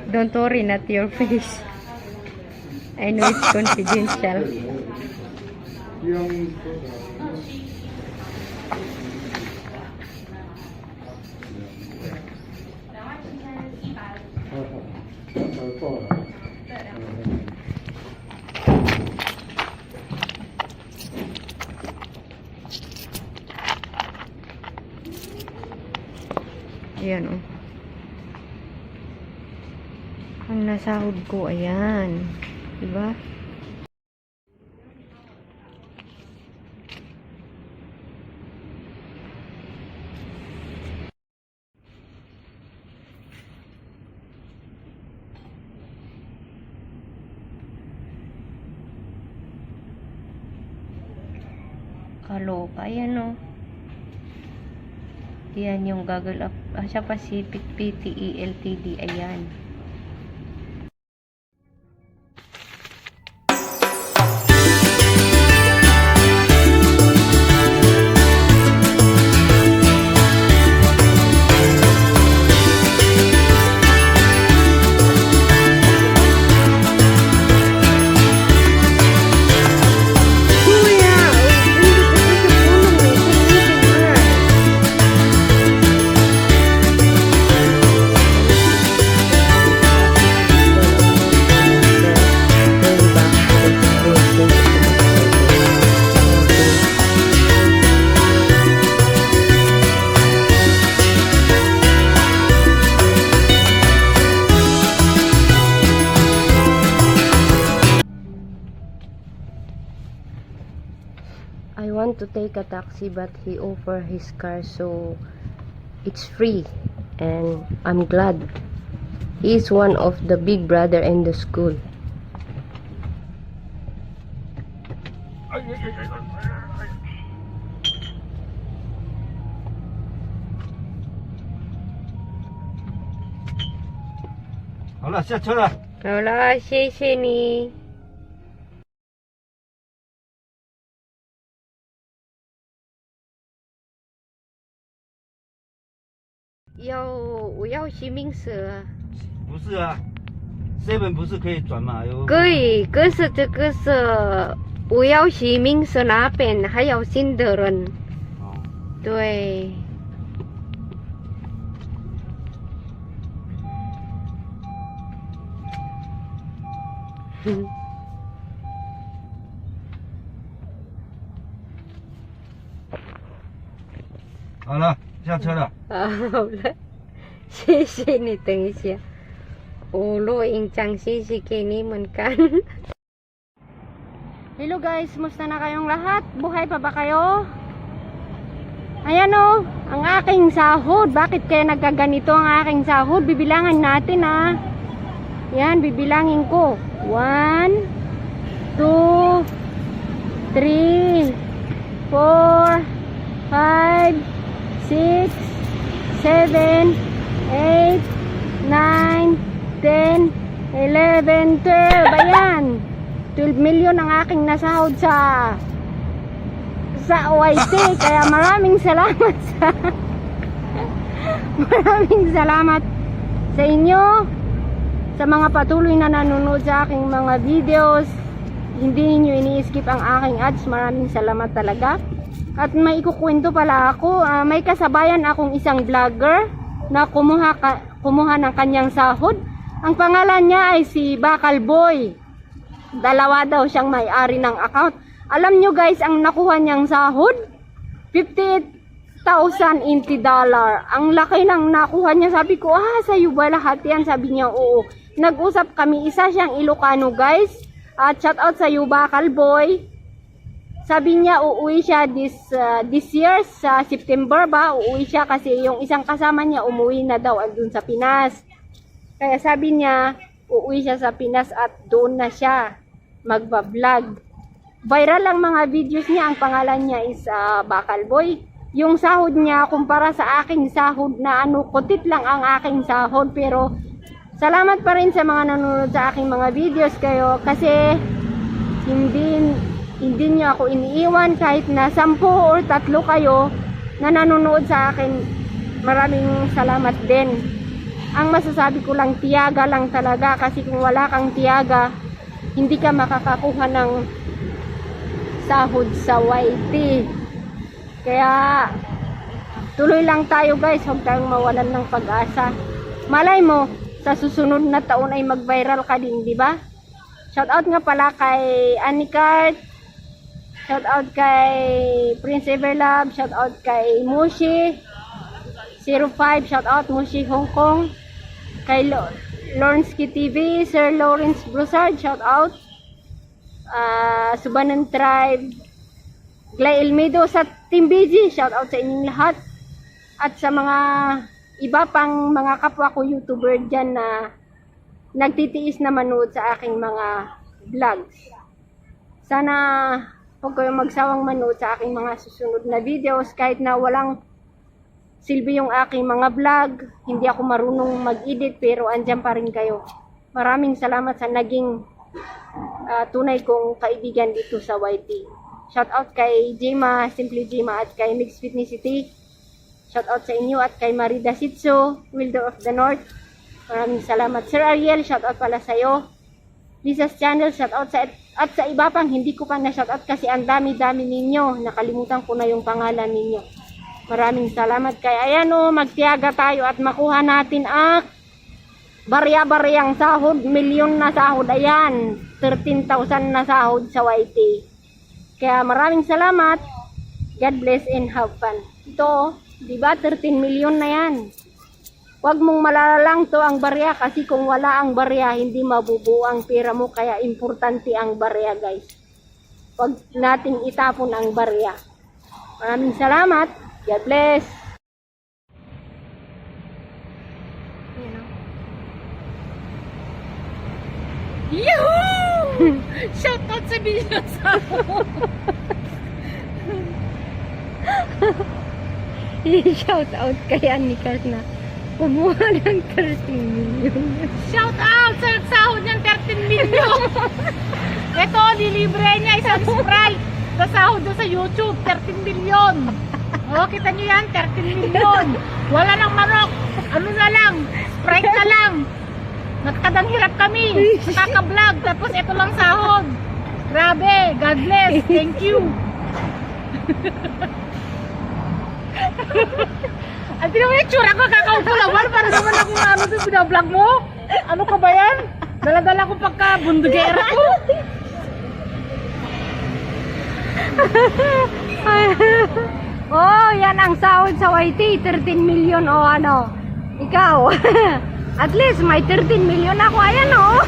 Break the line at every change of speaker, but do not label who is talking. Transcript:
Don't worry, not your face. I know it's confidential. Ayan, oh. Ang nasahod ko, ayan. Diba? Kaloka, ayan, oh. Yan yung Google Asia Pacific Pte Ltd. Ayan. I want to take a taxi but he offered his car, so it's free, and I'm glad. He's one of the big brother in the school.
Hola, 下车了。
好啦，谢谢你。我要实名车啊。
不是啊，7不是可以转吗？
可以，可是这个是我要实名车那边还有新的人。
哦。
对。
好了，下车了。
好了，谢谢你。等一下，ulo ingchang sisi kini kan. Hello guys, musta na kayong lahat? Buhay pa ba kayo? Ayan o, ang aking sahod. Bakit kaya nagkaganito ang aking sahod? Bibilangan natin ha. Yan, bibilangin ko. 1, 2, 3, 4, 5, 6, 7, 8, 9, 10, 11, 12. Ayan, 12 million ang aking nasahod sa OIC. Kaya maraming salamat maraming salamat sa inyo, sa mga patuloy na nanonood sa aking mga videos. Hindi niyo ini-skip ang aking ads. Maraming salamat talaga. At may ikukwento pala ako, may kasabayan akong isang vlogger na kumuha ng kanyang sahod. Ang pangalan niya ay si Bakal Boy. Dalawa daw siyang may-ari ng account. Alam nyo guys, ang nakuha niyang sahod, 58,000 NT dollar. Ang laki ng nakuha niya. Sabi ko, sa'yo ba lahat yan? Sabi niya, oo. Nag-usap kami, isa siyang Ilocano guys. At shout out sa'yo Bakal Boy. Sabi niya, uuwi siya this year, sa September ba? Uuwi siya kasi yung isang kasama niya umuwi na daw dun sa Pinas. Kaya sabi niya, uuwi siya sa Pinas at doon na siya magbablog. Viral ang mga videos niya. Ang pangalan niya is Bakal Boy. Yung sahod niya kumpara sa aking sahod na kutit lang ang aking sahod. Pero salamat pa rin sa mga nanonood sa aking mga videos kayo. Kasi hindi niyo ako iniiwan kahit na 10 or 3 kayo na nanonood sa akin. Maraming salamat din. Ang masasabi ko lang, tiyaga lang talaga. Kasi kung wala kang tiyaga, hindi ka makakakuha ng sahod sa YT. Kaya, tuloy lang tayo guys. Huwag tayong mawalan ng pag-asa. Malay mo, sa susunod na taon ay mag-viral ka din, di ba? Shoutout nga pala kay Anicart. Shoutout kay Prince Everlove. Shoutout kay Mushi 05. Shoutout Mushi Hong Kong. Kay Lornsky TV, Sir Lawrence Broussard, shout out. Subanan Tribe, Glay Elmedo sa Team BG, shout out sa inyong lahat. At sa mga iba pang mga kapwa ko YouTuber dyan na nagtitiis na manood sa aking mga vlogs. Sana huwag kayong magsawang manood sa aking mga susunod na videos kahit na walang silbi yung aking mga vlog, hindi ako marunong mag-edit pero andyan pa rin kayo. Maraming salamat sa naging tunay kong kaibigan dito sa YT. Shout out kay Jima, Simply Jima at kay Mix Fitnessity. Shout out sa inyo at kay Marida Sitso, Wilder of the North. Maraming salamat. Sir Ariel, shout out pala sa iyo. Lisa's Channel, shout out sa at sa iba pang hindi ko pa na shout out kasi ang dami-dami ninyo. Nakalimutan ko na yung pangalan ninyo. Maraming salamat kay ayan o, magtiyaga tayo at makuha natin ang barya-baryang sahod, milyon na sahod, ayan, 13,000 na sahod sa YT. Kaya maraming salamat, God bless and have fun. Ito, di ba 13 milyon na yan. Huwag mong malalalang to ang barya kasi kung wala ang barya, hindi mabubuo ang pera mo, kaya importante ang barya guys. Huwag nating itapon ang barya. Maraming salamat. God bless.
Yahoo! Shout out sa Bilyon sa
I-shout out kay Anikas na kumuha ng 13 million.
Shout out sa sahod niyang 13 million. Ito, nilibre niya isang Sprite sa sahod doon sa YouTube, 13 million. Oh, kita niyo yan, 13 million. Wala nang manok. Ano na lang, Sprite na lang. Nagkadang hirap kami. Kaka-vlog, tapos ito lang sahod. Grabe, God bless. Thank you. Ang tinan mo yung tsura ko, kakaupo lawan. Para naman ako ano sa binablog mo. Ano ka ba yan? Dala-dala ko pagka bundugera ko.
Oh, yan ang sahod sa YT, 13 million o ano. Ikaw, at least may 13 million ako, ayan o.